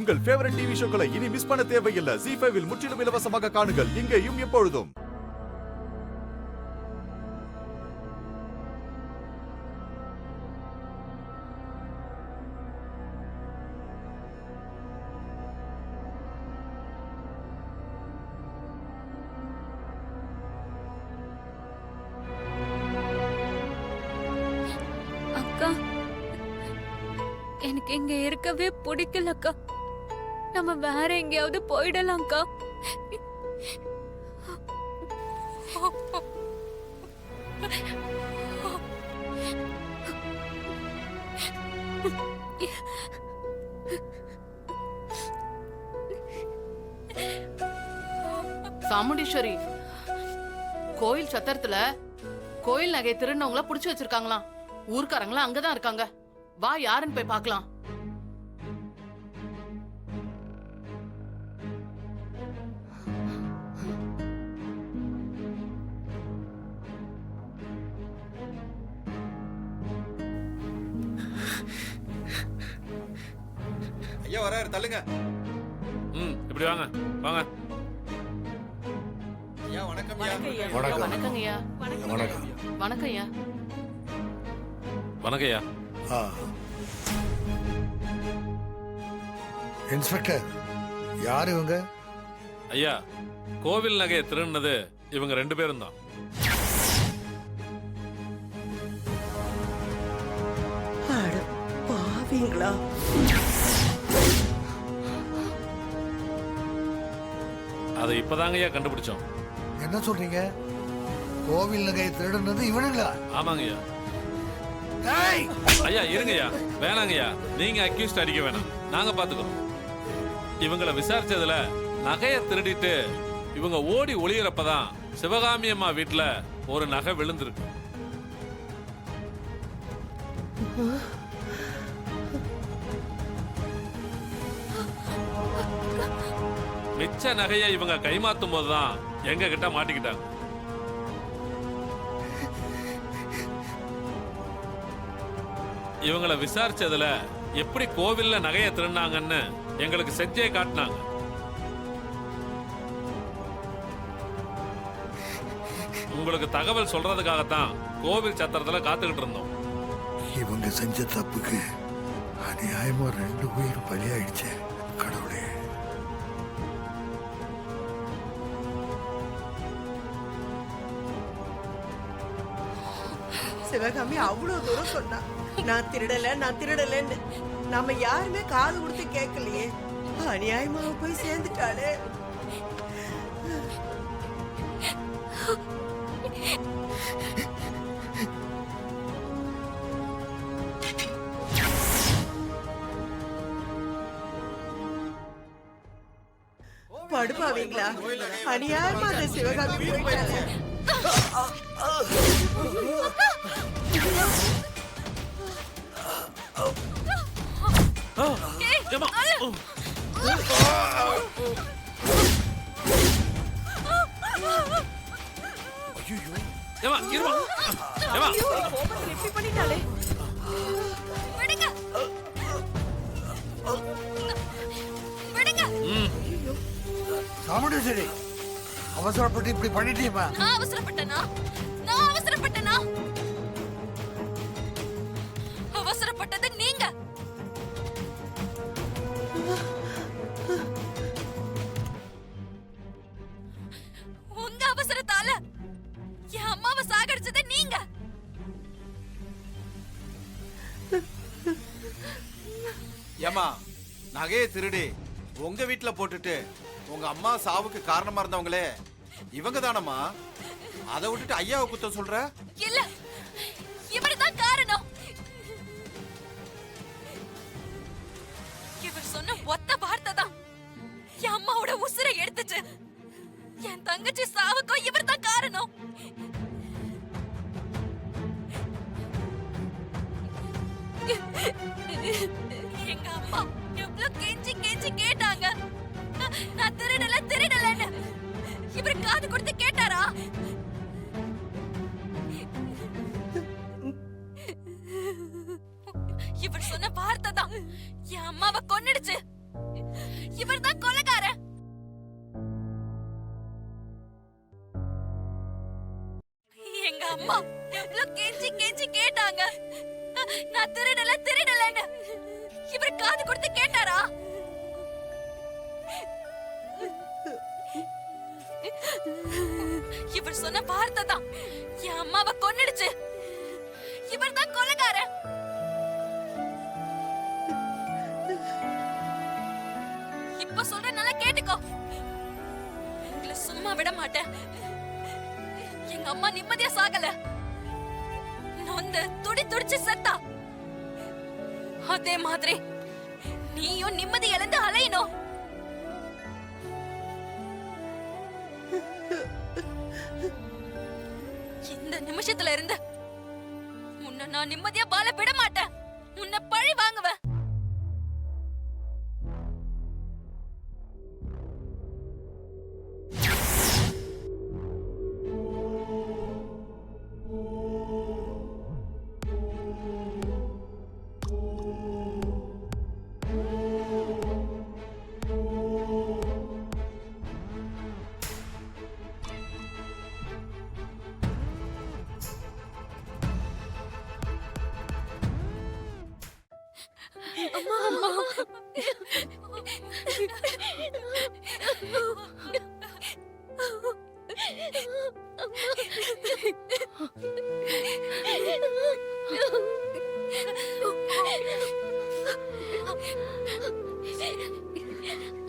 உங்கள் favourite TV ஷோக்களை இனி miss பண்ண தேவையில்லை. ZEE5 இல் முற்றிலும் இலவசமாக காணுங்கள், இங்கேயும் எப்பொழுதும். அக்கா, எனக்கு இங்க இருக்கவே பிடிக்கலக்கா. நம்ம வேற எங்கேயாவது போயிடலாம்க்கா. சாமுண்டீஸ்வரி, கோயில் சத்திரத்துல கோயில் நகையை திருநவங்கள புடிச்சு வச்சிருக்காங்களாம். ஊர்க்காரங்களா அங்கதான் இருக்காங்க. வா, யாருன்னு போய் பார்க்கலாம். ஐயா வராரு, தள்ளுங்க. இப்படி வாங்க வாங்க. ஐயா வணக்கம். ஐயா வணக்கங்க ஐயா. வணக்கம். வணக்கம் ஐயா. வணக்கம்யா. இன்ஸ்பெக்டர், யார் இவங்க? ஐயா, கோவில் நகையை திருடினது இவங்க 2 பேரும் தான். பாவீங்களா? அதை இப்பதாங்க ஐயா கண்டுபிடிச்சோம். என்ன சொல்றீங்க? கோவில் நகையை திருடுனது இவனுங்களா? ஆமாங்கய்யா. ஏய்! ஐயா இருங்கய்யா, வேணாங்கய்யா. நீங்க அக்யூஸ்ட் அடிக்க வேணாம், நாங்க பாத்துக்கிறோம். இவங்களை விசாரிச்சதுல நகையை திருடிட்டு இவங்க ஓடி ஒளியறப்பதான் சிவகாமி அம்மா வீட்டுல ஒரு நகை விழுந்திருக்கு. மிச்ச நகையை இவங்க கைமாத்தும் போதுதான் எங்க கிட்ட மாட்டிக்கிட்டாங்க. இவங்களை விசாரிச்சதுல எப்படி கோவில்ல நகையை திருடினாங்கன்னு எங்களுக்கு செஞ்சே காட்டினாங்க. உங்களுக்கு தகவல் சொல்றதுக்காகத்தான் கோவில் சத்திரத்துல காத்துக்கிட்டு இருந்தோம். இவங்க செஞ்ச தப்புக்கு அநியாயமா 2 உயிர் பலியாயிடுச்சு. கடவுளே, சிவகாமி அவ்வளவு தூரம் சொன்னா, நான் திருடலன்னு. நாம யாருமே காது கொடுத்து கேட்கலையே. அநியாயமா போய் சேர்ந்துட்டாளே. படுப்பாவீங்களா? அநியாயமா அந்த சிவகாமி போயிட்டாளே. சாமுண்டீஸ்வரி, அவசரப்பட்டு இப்படி பண்ணிட்டீமா? நான் அவசரப்பட்டனா? அவசரப்பட்டது நீங்க. உங்க அவசரத்தால என் அம்மாவை சாகடிச்சது நீங்க. ஏமா, நகையை திருடி உங்க வீட்டுல போட்டுட்டு உங்க அம்மா சாவுக்கு காரணமா இருந்தவங்களே இவங்க தானம்மா. அதை விட்டுட்டு ஐயாவை குத்தம் சொல்ற? இல்ல, இவர்தான் காரணம். இவர் சொன்ன ஒத்த வார்த்தை தான் என் அம்மாவோட உசுரை எடுத்துச்சு. என் தங்கச்சி சாவுக்கும் இவர்தான் காரணம். எங்க அம்மா எவ்வளவு கெஞ்சி கேட்டாங்க, நான் திருடலன்னு. இவர் காது கொடுத்து கேட்டாரா? இவர் சொன்ன வார்த்தை தான் என் அம்மாவை கொன்னுடுச்சு. அம்மா எவ்வளவு கெஞ்சி கெஞ்சி கேட்டாங்க, நான் திருடலன்னு. இவர் காது கொடுத்து கேட்டாரா? இவர் சொன்ன வார்த்தை தான் என் அம்மாவை கொன்னுடுச்சு. இவர் தான் கொலைகாரன். இப்ப சொல்ற நல்லா கேட்டுக்கோ. உங்களை சும்மா விட மாட்டேன். எங்க அம்மா நிம்மதியா சாகல, நொந்து துடிச்சு செத்தா. அதே மாதிரி நீயும் நிம்மதி இழந்து அலையணும். இந்த நிமிஷத்துல இருந்து உன்னை நான் நிம்மதியா வாழ விட மாட்டேன். உன்னை பழி வாங்குவேன்.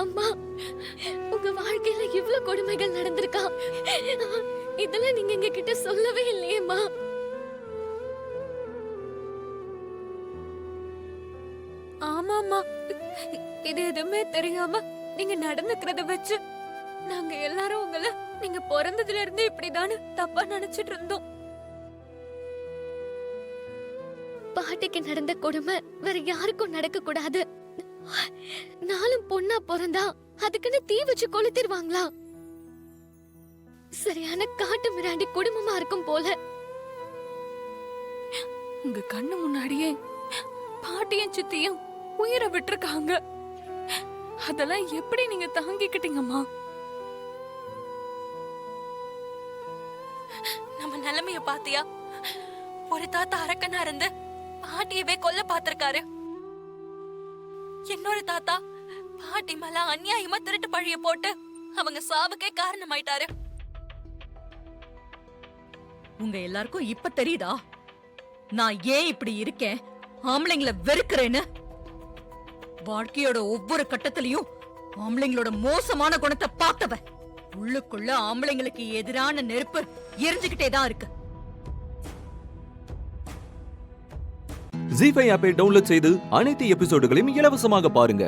அம்மா, உங்க வாழ்க்கையில இவ்ளோ கொடுமைகள் நடந்திருக்கா? இதெல்லாம் நீங்க எங்க கிட்ட சொல்லவே இல்லையேம்மா. ஆமாம்மா, இது எதுவுமே தெரியாம நீங்க நடந்துக்கிறத வச்சு நாங்க எல்லாரும் உங்களை நீங்க பிறந்ததுல இருந்து இப்படிதானு தப்பா நினைச்சிட்டு இருந்தோம். பாட்டிக்கு நடந்த கொடுமை வேற யாருக்கும் நடக்க கூடாது. நாளும் பொண்ணா பிறந்தா அதுக்குன்னு தீ வச்சு கொளுத்திடுவாங்களா? சரியான காட்டு மிராண்டி குடும்பமா இருக்கும் போல. உங்க கண்ணு முன்னாடியே பாட்டியும் சித்தியும் உயிரை விட்டுருக்காங்க. அதெல்லாம் எப்படி நீங்க தாங்கிக்கிட்டீங்கம்மா? நம்ம நிலைமைய பாத்தியா? ஒரு தாத்தா அரக்கனா இருந்து பாட்டியவே கொல்ல பாத்திருக்காரு. இன்னொரு தாத்தா பாட்டி மேல அநியாயமா திருட்டு பழிய போட்டு அவங்க சாவுக்கே காரணமாயிட்டாரு. உங்க எல்லாருக்கும் இப்ப தெரியுதா நான் ஏன் இப்படி இருக்கேன், ஆம்பளைங்களை வெறுக்கிறேன்னு? வாழ்க்கையோட ஒவ்வொரு கட்டத்திலையும் ஆம்பளைங்களோட மோசமான குணத்தை பார்த்தவ. உள்ளுக்குள்ள ஆம்பளைங்களுக்கு எதிரான நெருப்பு எரிஞ்சுக்கிட்டே தான் இருக்கு. ஜீ5 ஆப்பை டவுன்லோட் செய்து அனைத்து எபிசோடுகளையும் இலவசமாக பாருங்க.